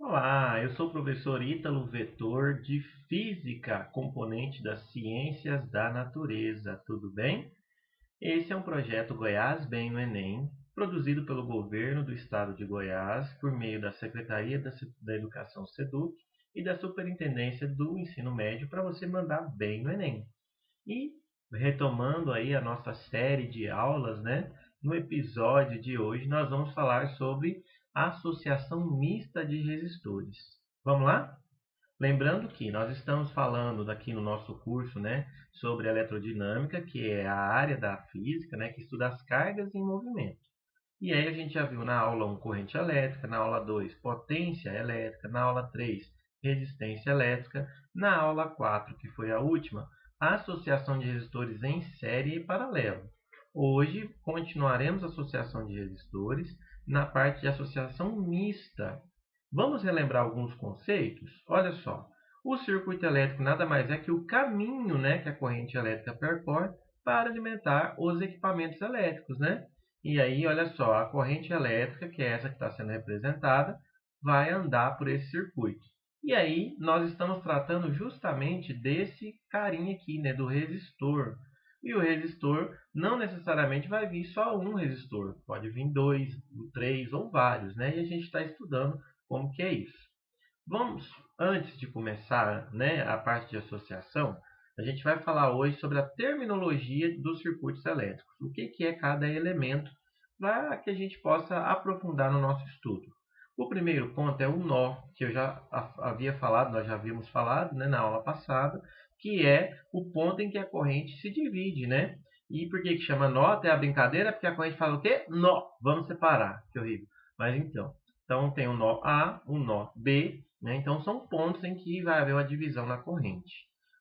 Olá, eu sou o professor Ítalo Vetor de Física, componente das Ciências da Natureza, tudo bem? Esse é um projeto Goiás Bem no Enem, produzido pelo governo do estado de Goiás por meio da Secretaria da Educação SEDUC e da Superintendência do Ensino Médio para você mandar bem no Enem. E retomando aí a nossa série de aulas, né? No episódio de hoje nós vamos falar sobre associação mista de resistores. Vamos lá? Lembrando que nós estamos falando aqui no nosso curso, né, sobre eletrodinâmica, que é a área da física, né, que estuda as cargas em movimento. E aí a gente já viu na aula 1 corrente elétrica, na aula 2 potência elétrica, na aula 3 resistência elétrica, na aula 4, que foi a última, associação de resistores em série e paralelo. Hoje continuaremos a associação de resistores na parte de associação mista. Vamos relembrar alguns conceitos? Olha só, o circuito elétrico nada mais é que o caminho, né, que a corrente elétrica percorre para alimentar os equipamentos elétricos, né? E aí, olha só, a corrente elétrica, que é essa que está sendo representada, vai andar por esse circuito. E aí, nós estamos tratando justamente desse carinha aqui, né, do resistor. E o resistor não necessariamente vai vir só um resistor, pode vir dois, três ou vários, né? E a gente está estudando como que é isso. Vamos, antes de começar, né, a parte de associação, a gente vai falar hoje sobre a terminologia dos circuitos elétricos. O que é cada elemento para que a gente possa aprofundar no nosso estudo. O primeiro ponto é o nó, que eu já havia falado, nós já havíamos falado, né, na aula passada, que é o ponto em que a corrente se divide, né? E por que chama nó? Até a brincadeira, porque a corrente fala o quê? Nó. Vamos separar. Que horrível. Mas então tem o nó A, o nó B, né? Então são pontos em que vai haver uma divisão na corrente.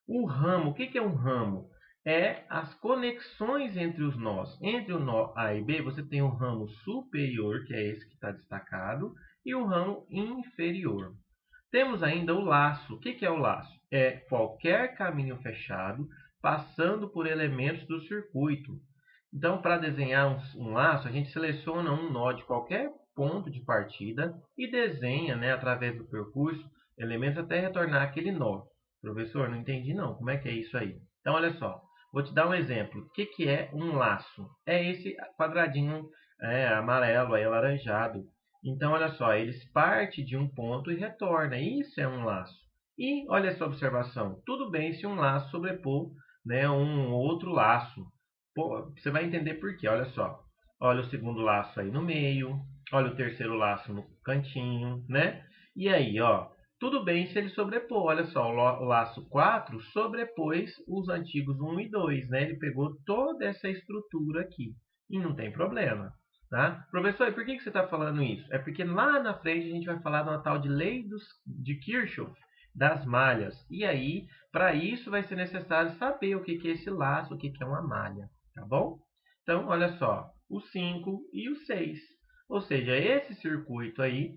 O ramo, o que é um ramo? É as conexões entre os nós. Entre o nó A e B, você tem o ramo superior, que é esse que está destacado, e o ramo inferior. Temos ainda o laço. O que é o laço? É qualquer caminho fechado passando por elementos do circuito. Então, para desenhar um laço, a gente seleciona um nó de qualquer ponto de partida e desenha, né, através do percurso, elementos até retornar aquele nó. Professor, não entendi não. Como é que é isso aí? Então, olha só. Vou te dar um exemplo. O que é um laço? É esse quadradinho amarelo, aí, alaranjado. Então, olha só, eles partem de um ponto e retornam. Isso é um laço. E olha essa observação. Tudo bem se um laço sobrepor, né, um outro laço. Pô, você vai entender por quê. Olha só. Olha o segundo laço aí no meio. Olha o terceiro laço no cantinho, né? E aí, ó. Tudo bem se ele sobrepor. Olha só, o laço 4 sobrepôs os antigos um e 2, né? Ele pegou toda essa estrutura aqui. E não tem problema. Tá? Professor, e por que você está falando isso? É porque lá na frente a gente vai falar de uma tal de lei de Kirchhoff das malhas. E aí, para isso, vai ser necessário saber o que é esse laço, o que é uma malha. Tá bom? Então, olha só, o 5 e o 6. Ou seja, esse circuito aí,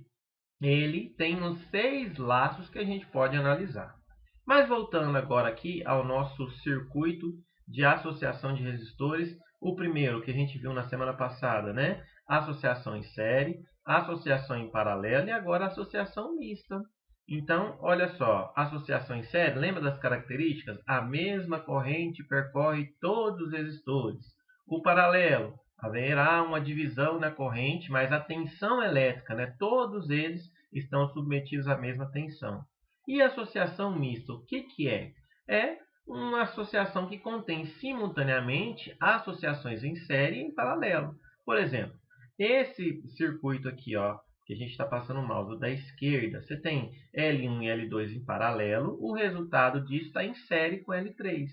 ele tem os 6 laços que a gente pode analisar. Mas voltando agora aqui ao nosso circuito de associação de resistores, o primeiro que a gente viu na semana passada, né? Associação em série, associação em paralelo e agora associação mista. Então, olha só, associação em série, lembra das características? A mesma corrente percorre todos os resistores. O paralelo, haverá uma divisão na corrente, mas a tensão elétrica, né? Todos eles estão submetidos à mesma tensão. E a associação mista, o que é? É uma associação que contém simultaneamente associações em série e em paralelo. Por exemplo, esse circuito aqui, ó, que a gente está passando o mouse da esquerda, você tem L1 e L2 em paralelo, o resultado disso está em série com L3.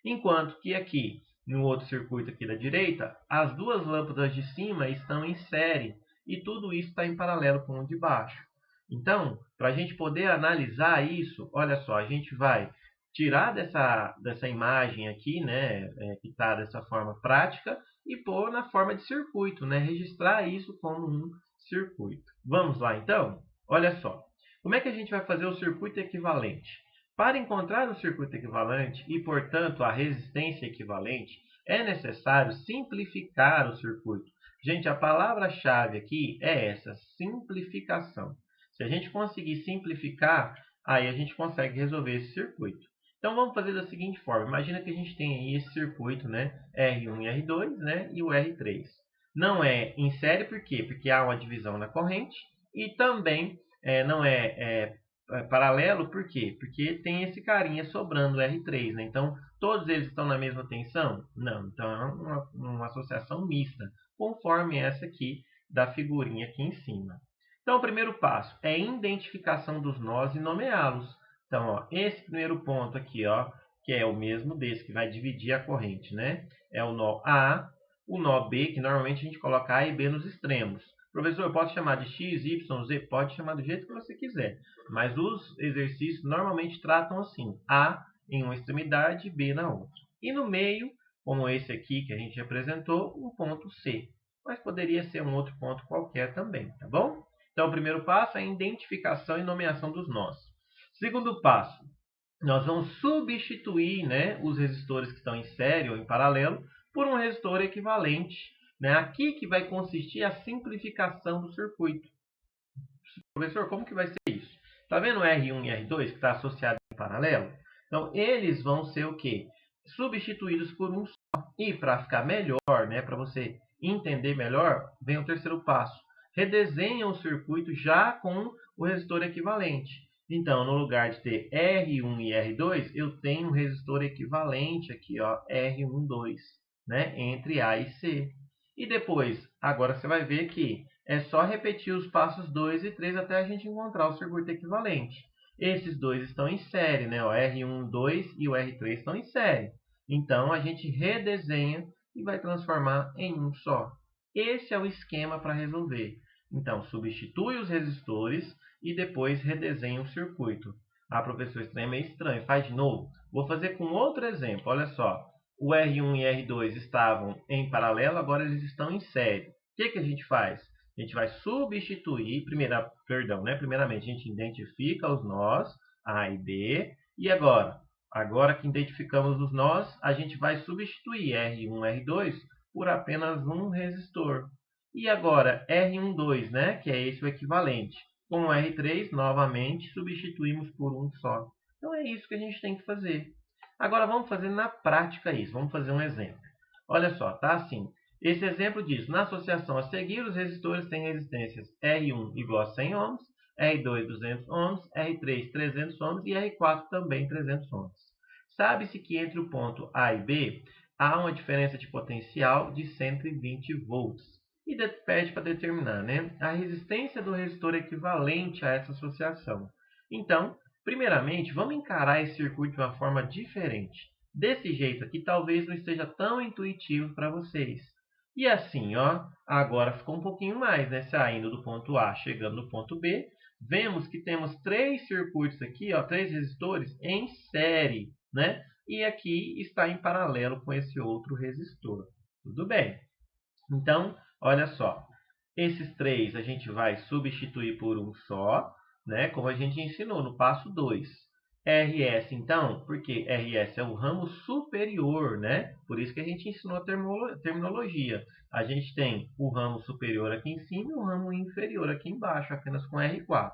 Enquanto que aqui, no outro circuito aqui da direita, as duas lâmpadas de cima estão em série e tudo isso está em paralelo com o de baixo. Então, para a gente poder analisar isso, olha só, a gente vai tirar dessa imagem aqui, né, que está dessa forma prática, e pôr na forma de circuito, né, registrar isso como um circuito. Vamos lá então? Olha só, como é que a gente vai fazer o circuito equivalente? Para encontrar o circuito equivalente e, portanto, a resistência equivalente, é necessário simplificar o circuito. Gente, a palavra-chave aqui é essa, simplificação. Se a gente conseguir simplificar, aí a gente consegue resolver esse circuito. Então vamos fazer da seguinte forma. Imagina que a gente tem aí esse circuito, né? R1 e R2, né? E o R3. Não é em série, por quê? Porque há uma divisão na corrente. E também não é paralelo, por quê? Porque tem esse carinha sobrando, o R3, né? Então, todos eles estão na mesma tensão? Não. Então, é uma associação mista, conforme essa aqui da figurinha aqui em cima. Então, o primeiro passo é a identificação dos nós e nomeá-los. Então, ó, esse primeiro ponto aqui, ó, que é o mesmo desse, que vai dividir a corrente, né? É o nó A, o nó B, que normalmente a gente coloca A e B nos extremos. Professor, eu posso chamar de X, Y, Z? Pode chamar do jeito que você quiser. Mas os exercícios normalmente tratam assim, A em uma extremidade, B na outra. E no meio, como esse aqui que a gente apresentou, um ponto C. Mas poderia ser um outro ponto qualquer também, tá bom? Então, o primeiro passo é a identificação e nomeação dos nós. Segundo passo, nós vamos substituir, né, os resistores que estão em série ou em paralelo por um resistor equivalente. Né? Aqui que vai consistir a simplificação do circuito. Professor, como que vai ser isso? Está vendo o R1 e R2 que está associado em paralelo? Então, eles vão ser o quê? Substituídos por um só. E para ficar melhor, né, para você entender melhor, vem o terceiro passo. Redesenha o circuito já com o resistor equivalente. Então, no lugar de ter R1 e R2, eu tenho um resistor equivalente aqui, ó, R12, né, entre A e C. E depois, agora você vai ver que é só repetir os passos 2 e 3 até a gente encontrar o circuito equivalente. Esses dois estão em série, né? O R1, 2 e o R3 estão em série. Então, a gente redesenha e vai transformar em um só. Esse é o esquema para resolver. Então, substitui os resistores e depois redesenha o circuito. Ah, professor, isso é meio estranho. Faz de novo. Vou fazer com outro exemplo. Olha só. O R1 e R2 estavam em paralelo, agora eles estão em série. O que a gente faz? A gente vai substituir, primeiramente a gente identifica os nós, A e B, e agora que identificamos os nós, a gente vai substituir R1 e R2 por apenas um resistor. E agora R12, né, que é esse o equivalente. Com o R3, novamente, substituímos por um só. Então é isso que a gente tem que fazer. Agora vamos fazer na prática isso. Vamos fazer um exemplo. Olha só, tá assim. Esse exemplo diz, na associação a seguir, os resistores têm resistências R1 igual a 100 ohms, R2 200 ohms, R3 300 ohms e R4 também 300 ohms. Sabe-se que entre o ponto A e B há uma diferença de potencial de 120 volts. E pede para determinar, né, a resistência do resistor equivalente a essa associação. Então, primeiramente, vamos encarar esse circuito de uma forma diferente. Desse jeito aqui, talvez não esteja tão intuitivo para vocês. E assim, ó, agora ficou um pouquinho mais, né? Saindo do ponto A, chegando no ponto B, vemos que temos três circuitos aqui, ó, três resistores em série, né? E aqui está em paralelo com esse outro resistor. Tudo bem? Então, olha só. Esses três a gente vai substituir por um só, né? Como a gente ensinou no passo 2. RS, então, porque RS é o ramo superior, né? Por isso que a gente ensinou a terminologia. A gente tem o ramo superior aqui em cima e o ramo inferior aqui embaixo, apenas com R4.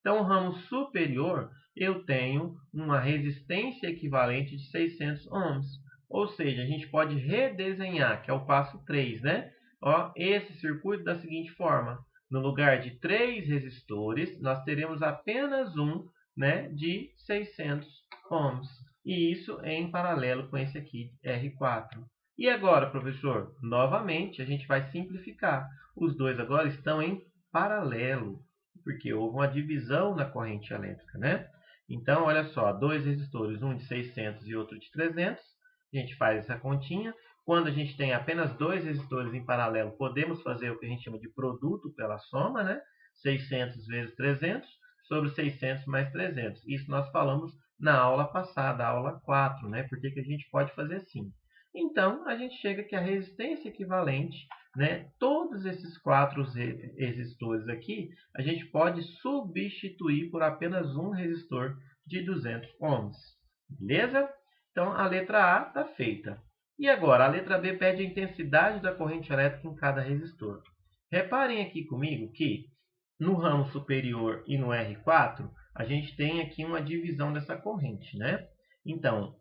Então, o ramo superior, eu tenho uma resistência equivalente de 600 ohms. Ou seja, a gente pode redesenhar, que é o passo 3, né? Ó, esse circuito da seguinte forma. No lugar de 3 resistores, nós teremos apenas um, né, de 600 ohms. E isso é em paralelo com esse aqui, R4. E agora, professor? Novamente, a gente vai simplificar. Os dois agora estão em paralelo, porque houve uma divisão na corrente elétrica, né? Então, olha só, dois resistores, um de 600 e outro de 300. A gente faz essa continha. Quando a gente tem apenas dois resistores em paralelo, podemos fazer o que a gente chama de produto pela soma, né? 600 vezes 300 sobre 600 mais 300. Isso nós falamos na aula passada, aula 4, né? Por que a gente pode fazer assim? Então, a gente chega que a resistência equivalente, né? Todos esses 4 resistores aqui, a gente pode substituir por apenas um resistor de 200 ohms. Beleza? Então, a letra A está feita. E agora, a letra B pede a intensidade da corrente elétrica em cada resistor. Reparem aqui comigo que no ramo superior e no R4, a gente tem aqui uma divisão dessa corrente, né? Então,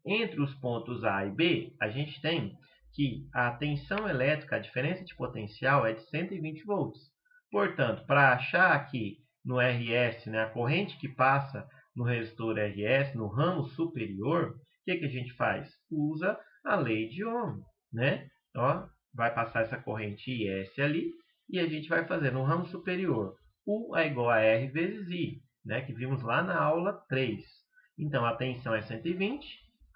entre os pontos A e B, a gente tem que a tensão elétrica, a diferença de potencial é de 120 volts. Portanto, para achar aqui no RS, né, a corrente que passa no resistor RS, no ramo superior, o que a gente faz? Usa a lei de Ohm, né? Ó, vai passar essa corrente IS ali, e a gente vai fazer no ramo superior U é igual a R vezes I, né, que vimos lá na aula 3. Então, a tensão é 120.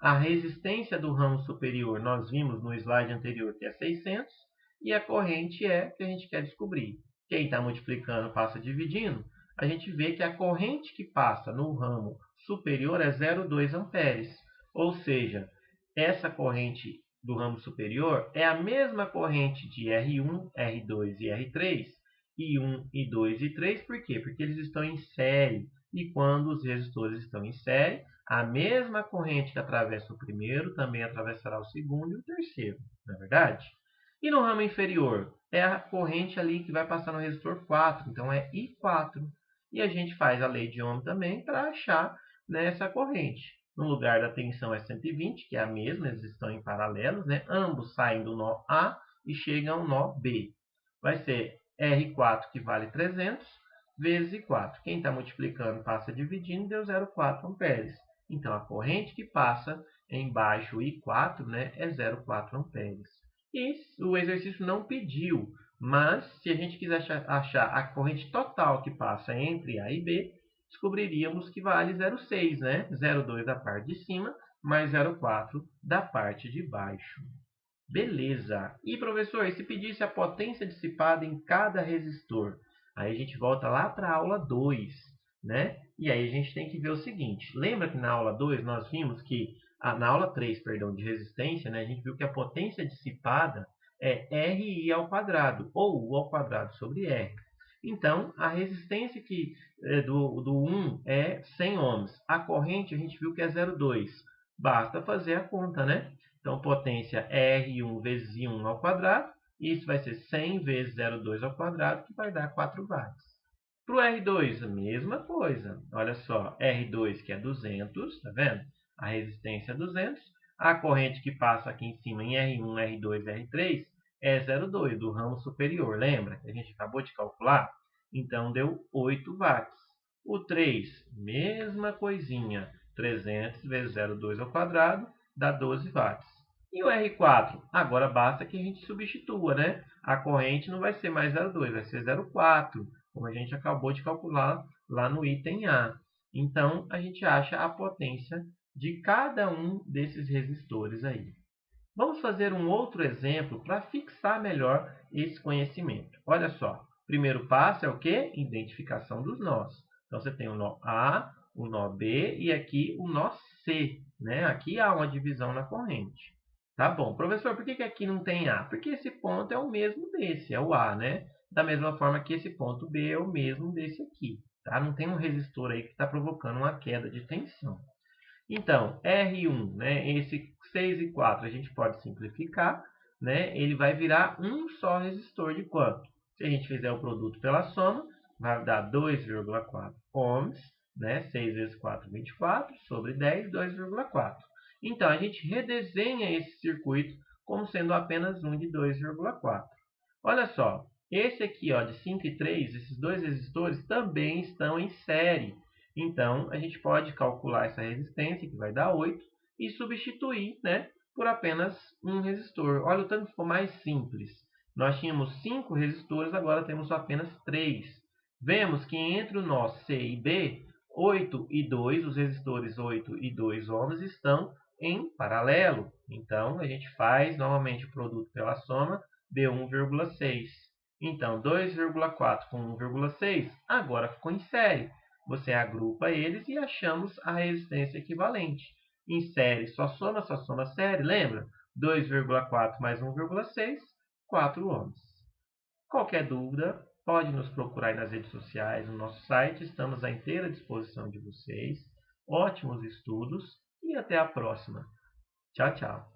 A resistência do ramo superior nós vimos no slide anterior que é 600. E a corrente é que a gente quer descobrir. Quem está multiplicando passa dividindo. A gente vê que a corrente que passa no ramo superior é 0,2 amperes. Ou seja, essa corrente do ramo superior é a mesma corrente de R1, R2 e R3, I1, I2 e I3, por quê? Porque eles estão em série. E quando os resistores estão em série, a mesma corrente que atravessa o primeiro também atravessará o segundo e o terceiro, não é verdade? E no ramo inferior, é a corrente ali que vai passar no resistor 4, então é I4. E a gente faz a lei de Ohm também para achar nessa corrente. No lugar da tensão é 120, que é a mesma, eles estão em paralelos, né? Ambos saem do nó A e chegam ao nó B. Vai ser R4, que vale 300, vezes 4. Quem está multiplicando passa dividindo, deu 0,4 amperes. Então, a corrente que passa embaixo I4, né, é 0,4 amperes. E o exercício não pediu, mas se a gente quiser achar a corrente total que passa entre A e B, descobriríamos que vale 0,6, né? 0,2 da parte de cima, mais 0,4 da parte de baixo. Beleza. E, professor, e se pedisse a potência dissipada em cada resistor? Aí a gente volta lá para a aula 2, né? E aí a gente tem que ver o seguinte. Lembra que na aula 2 nós vimos que, na aula 3, perdão, de resistência, né, a gente viu que a potência dissipada é RI ao quadrado, ou U ao quadrado sobre R. Então, a resistência do 1 é 100 ohms. A corrente a gente viu que é 0,2. Basta fazer a conta, né? Então, potência é R1 vezes I1 ao quadrado. Isso vai ser 100 vezes 0,2 ao quadrado, que vai dar 4 watts. Para o R2, a mesma coisa. Olha só, R2 que é 200, tá vendo? A resistência é 200. A corrente que passa aqui em cima em R1, R2, R3 é 0,2 do ramo superior. Lembra que a gente acabou de calcular? Então, deu 8 watts. O 3, mesma coisinha. 300 vezes 0,2 ao quadrado dá 12 watts. E o R4? Agora basta que a gente substitua, né? A corrente não vai ser mais 0,2, vai ser 0,4, como a gente acabou de calcular lá no item A. Então, a gente acha a potência de cada um desses resistores aí. Vamos fazer um outro exemplo para fixar melhor esse conhecimento. Olha só, o primeiro passo é o quê? Identificação dos nós. Então, você tem o nó A, o nó B e aqui o nó C, né? Aqui há uma divisão na corrente. Tá bom. Professor, por que aqui não tem A? Porque esse ponto é o mesmo desse, é o A, né? Da mesma forma que esse ponto B é o mesmo desse aqui. Tá? Não tem um resistor aí que está provocando uma queda de tensão. Então, R1, né, esse 6 e 4 a gente pode simplificar, né, ele vai virar um só resistor de quanto? Se a gente fizer o produto pela soma, vai dar 2,4 ohms, né, 6 vezes 4, 24, sobre 10, 2,4. Então, a gente redesenha esse circuito como sendo apenas um de 2,4. Olha só, esse aqui ó, de 5 e 3, esses dois resistores também estão em série. Então, a gente pode calcular essa resistência, que vai dar 8, e substituir, né, por apenas um resistor. Olha o tanto que ficou mais simples. Nós tínhamos 5 resistores, agora temos apenas 3. Vemos que entre o nó C e B, 8 e 2, os resistores 8 e 2 ohms estão em paralelo. Então, a gente faz novamente o produto pela soma, deu 1,6. Então, 2,4 com 1,6 agora ficou em série. Você agrupa eles e achamos a resistência equivalente. Em série, só soma série, lembra? 2,4 mais 1,6, 4 ohms. Qualquer dúvida, pode nos procurar aí nas redes sociais, no nosso site, estamos à inteira disposição de vocês. Ótimos estudos e até a próxima. Tchau, tchau.